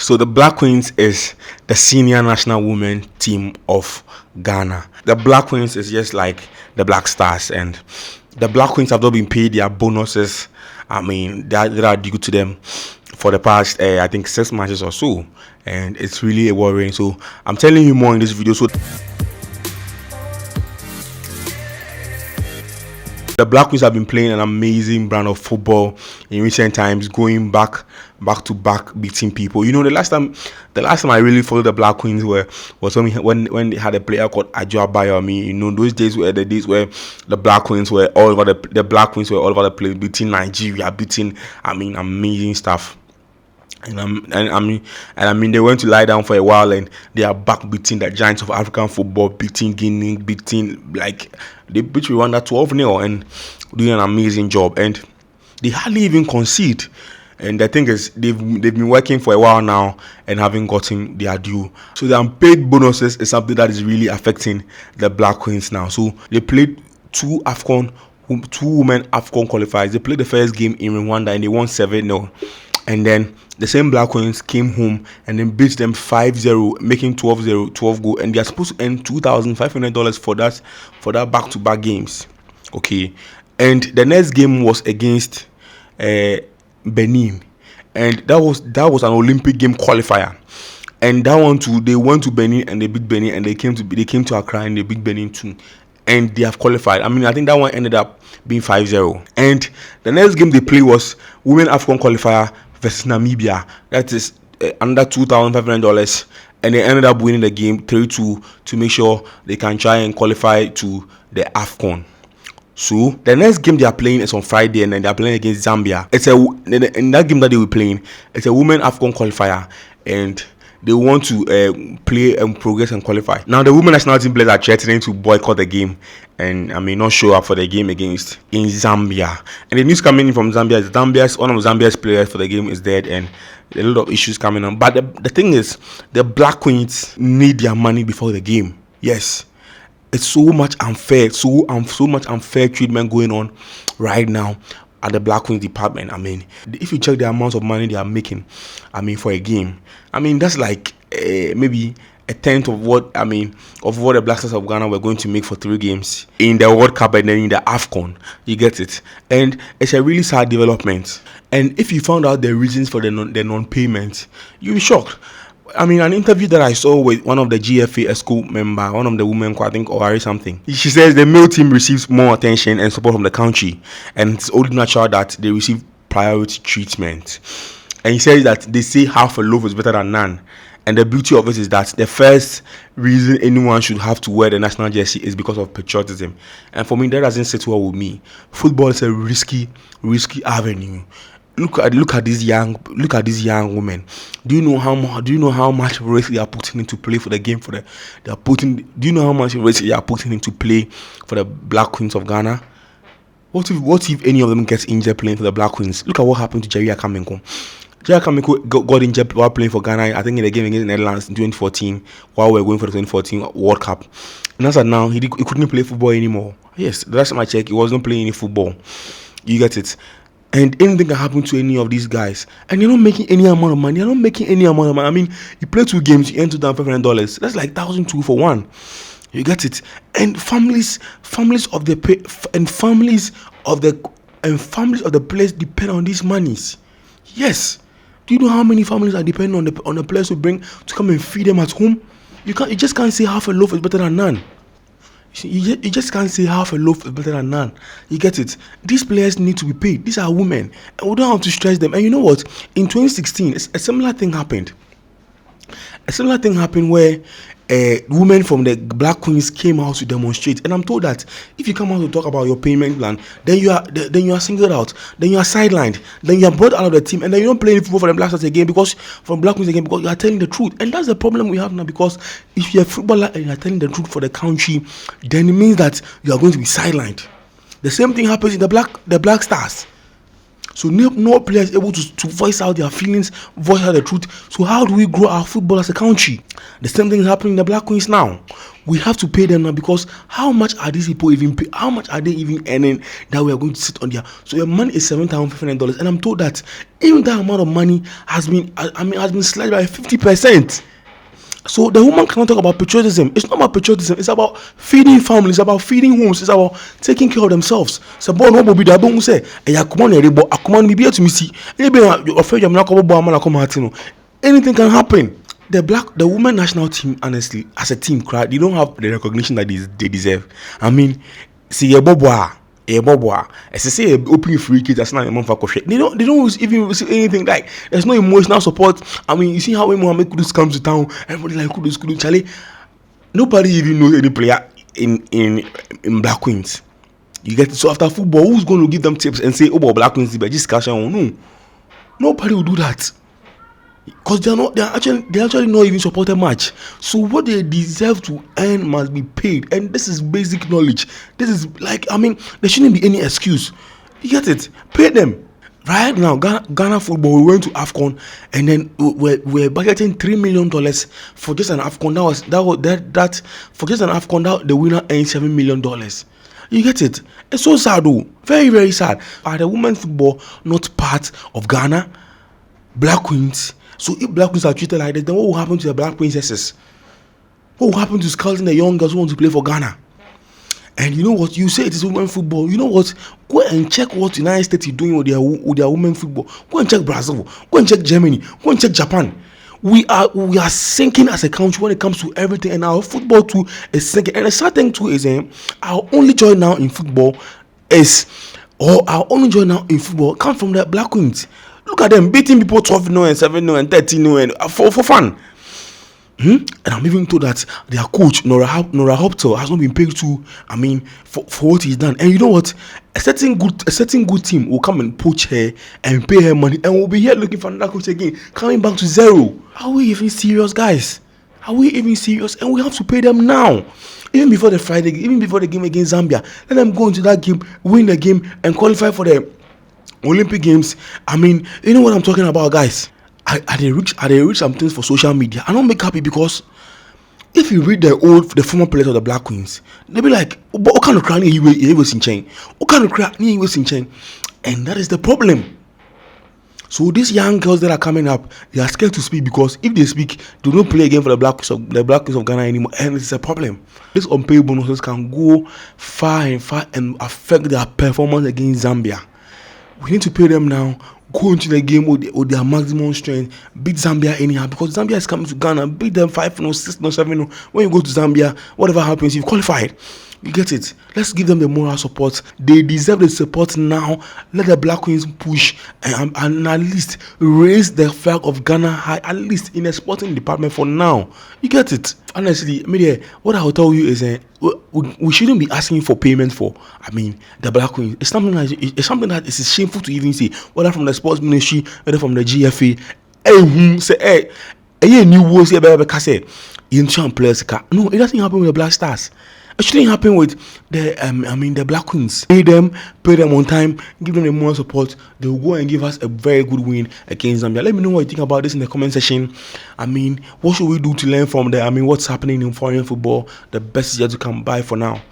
So the Black Queens is the senior national women team of Ghana. The Black Queens is just like the Black Stars, and the Black Queens have not been paid their bonuses. That are due to them for the past, I think, 6 matches or so, and it's really worrying. So I'm telling you more in this video. So the Black Queens have been playing an amazing brand of football in recent times, going back to back, beating people. The last time I really followed the Black Queens was when they had a player called Ajo Abayomi. Those days were the days where the Black Queens were all over the Black Queens were all over the place, beating Nigeria, beating amazing stuff. And they went to lie down for a while, and they are back beating the giants of African football, beating Guinea, they beat Rwanda 12-0 and doing an amazing job, and they hardly even concede. And the thing is, they've been working for a while now and haven't gotten their due. So the unpaid bonuses is something that is really affecting the Black Queens now. So they played two women AFCON qualifiers. They played the first game in Rwanda and they won 7-0. And then the same Black Queens came home and then beat them 5-0, making 12 goals. And they are supposed to earn $2,500 for that back-to-back games. Okay. And the next game was against Benin. And that was an Olympic game qualifier. And that one too, they went to Benin and they beat Benin, and they came to Accra and they beat Benin too. And they have qualified. I think that one ended up being 5-0. And the next game they played was Women AFCON qualifier versus Namibia. That is under $2,500, and they ended up winning the game 3-2 to make sure they can try and qualify to the AFCON. So the next game they are playing is on Friday, and then they are playing against Zambia. In that game that they were playing, it's a Women AFCON qualifier, and they want to play and progress and qualify. Now the women national team players are threatening to boycott the game and not show up for the game in Zambia. And the news coming in from Zambia is one of Zambia's players for the game is dead, and a lot of issues coming on. But the thing is, the Black Queens need their money before the game. Yes, it's so much unfair treatment going on right now at the Black Queens department. If you check the amount of money they are making, for a game, that's like maybe a tenth of what the Black Stars of Ghana were going to make for 3 games in the World Cup and then in the AFCON. You get it? And it's a really sad development. And if you found out the reasons for the non-payment, you'll be shocked. An interview that I saw with one of the GFA ESCO member, one of the women, I think, or something. She says the male team receives more attention and support from the country, and it's only natural that they receive priority treatment. And he says that they say half a loaf is better than none. And the beauty of it is that the first reason anyone should have to wear the national jersey is because of patriotism. And for me, that doesn't sit well with me. Football is a risky avenue. Look at these young women. Do you know how much risk they are putting into play for the game? Do you know how much risk they are putting into play for the Black Queens of Ghana? What if any of them gets injured playing for the Black Queens? Look at what happened to Jerry Akamenko. Jerry Akamenko got injured while playing for Ghana, I think in the game against the Netherlands in 2014, while we were going for the 2014 World Cup. And as of now, he couldn't play football anymore. Yes, the last time I checked, he wasn't playing any football. You get it? And anything can happen to any of these guys, and you're not making any amount of money. You play 2 games, you earn $2,500. That's like $1,200 for one. You get it? And families of the players depend on these monies. Yes. Do you know how many families are depending on the players to come and feed them at home? You just can't say half a loaf is better than none. You just can't say half a loaf is better than none. You get it? These players need to be paid. These are women, and we don't have to stress them. And you know what? In 2016, a similar thing happened. Where women from the Black Queens came out to demonstrate. And I'm told that if you come out to talk about your payment plan, then you are singled out, then you are sidelined, then you are brought out of the team, and then you don't play any football for the Black Stars again because you are telling the truth. And that's the problem we have now, because if you're a footballer and you are telling the truth for the country, then it means that you are going to be sidelined. The same thing happens in the Black Stars. So no player is able to voice out their feelings, voice out the truth. So how do we grow our football as a country? The same thing is happening in the Black Queens now. We have to pay them now, because how much are these people even pay? How much are they even earning that we are going to sit on their? So your money is $7,500, and I'm told that even that amount of money has been slashed by 50%. So the woman cannot talk about patriotism. It's not about patriotism. It's about feeding families. It's about feeding homes. It's about taking care of themselves. So boy, no be that. But we say, come on, everybody, come on, be here to me see. You're afraid you're not going to anything can happen. The women national team, honestly, as a team, they don't have the recognition that they deserve. I mean, see, as I say, opening free kids, that's not a month for crochet. They don't even receive anything. Like, there's no emotional support. I mean, you see how when Mohamed Kudus comes to town, everybody like Kudus, Charlie. Nobody even knows any player in Black Queens. You get it? So after football, who's going to give them tips and say, oh, but Black Queens, just cash out? No, nobody will do that. Because they're actually not even supported much. So what they deserve to earn must be paid, and this is basic knowledge. This is like, I mean, there shouldn't be any excuse. You get it? Pay them. Right now, Ghana football, we went to AFCON, and then we're budgeting $3 million for just an AFCON. For just an AFCON, that the winner earns $7 million. You get it? It's so sad, though. Very, very sad. Are the women's football not part of Ghana? Black Queens. So if Black Queens are treated like this, then what will happen to the Black Princesses? What will happen to scouting the young girls who want to play for Ghana? And you know what? You say it is women football. You know what? Go and check what United States is doing with their women football. Go and check Brazil. Go and check Germany. Go and check Japan. We are sinking as a country when it comes to everything, and our football too is sinking. And the sad thing too is our only joy now in football comes from the Black Queens. Look at them beating people 12-0 and 7-0 and 13-0 and for fun. And I'm even told that their coach Nora Hoptel has not been paid to. I mean, for what he's done. And you know what? A certain good team will come and poach her and pay her money, and we'll be here looking for another coach again, coming back to zero. Are we even serious, guys? Are we even serious? And we have to pay them now. Even before the game against Zambia, let them go into that game, win the game, and qualify for the Olympic Games. I mean, you know what I'm talking about, guys. I read some things for social media. I don't make happy, because if you read the former players of the Black Queens, they'll be like, what kind of crowd you was in chain? What kind of crowd you was in chain? And that is the problem. So these young girls that are coming up, they are scared to speak, because if they speak, they don't play again for the Black Queens of Ghana anymore, and it's a problem. These unpaid bonuses can go far and affect their performance against Zambia. We need to pay them now. Go into the game with their maximum strength. Beat Zambia anyhow, because Zambia is coming to Ghana. Beat them 5-0, 6-0, 7-0. When you go to Zambia, whatever happens, you've qualified. You get it? Let's give them the moral support. They deserve the support now. Let the Black Queens push and at least raise the flag of Ghana high, at least in the sporting department for now. You get it? Honestly, what I will tell you is we shouldn't be asking for payment for, the Black Queens. It's something that is shameful to even say, whether from the sports ministry, whether from the GFA. No, it doesn't happen with the Black Stars. It shouldn't happen with the Black Queens. Pay them on time, give them the moral support. They will go and give us a very good win against Zambia. Let me know what you think about this in the comment section. What should we do to learn from what's happening in foreign football? The best is yet to come. Bye for now.